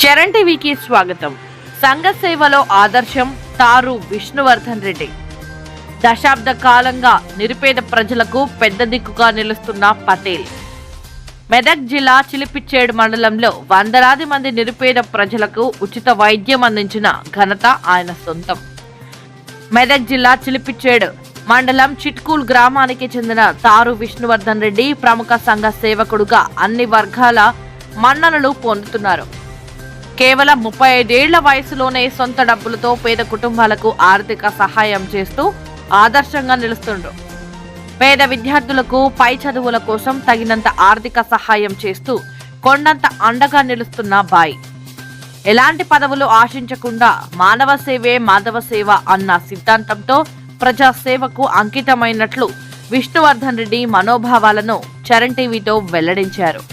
చరణ్ టీవీకి స్వాగతం. సంఘ సేవలో ఆదర్శం తారు విష్ణువర్ధన్ రెడ్డి. దశాబ్ద కాలంగా నిరుపేద ప్రజలకు పెద్ద దిక్కుగా నిలుస్తున్న పటేల్. మెదక్ జిల్లా చిలిపిచ్చేడు మండలంలో వందలాది మంది నిరుపేద ప్రజలకు ఉచిత వైద్యం అందించిన ఘనత ఆయన సొంతం. మెదక్ జిల్లా చిలిపిచ్చేడు మండలం చిట్కూల్ గ్రామానికి చెందిన తారు విష్ణువర్ధన్ రెడ్డి ప్రముఖ సంఘ సేవకుడుగా అన్ని వర్గాల మన్ననలు పొందుతున్నారు. కేవలం 35 ఏళ్ల వయసులోనే సొంత డబ్బులతో పేద కుటుంబాలకు ఆర్థిక సహాయం చేస్తూ ఆదర్శంగా నిలుస్తుండ్రు. పేద విద్యార్థులకు పై చదువుల కోసం తగినంత ఆర్థిక సహాయం చేస్తూ కొండంత అండగా నిలుస్తున్న బాయ్. ఎలాంటి పదవులు ఆశించకుండా మానవ సేవే మాధవ సేవ అన్న సిద్ధాంతంతో ప్రజా సేవకు అంకితమైనట్లు విష్ణువర్ధన్ రెడ్డి మనోభావాలను చరణ్ టీవీతో వెల్లడించారు.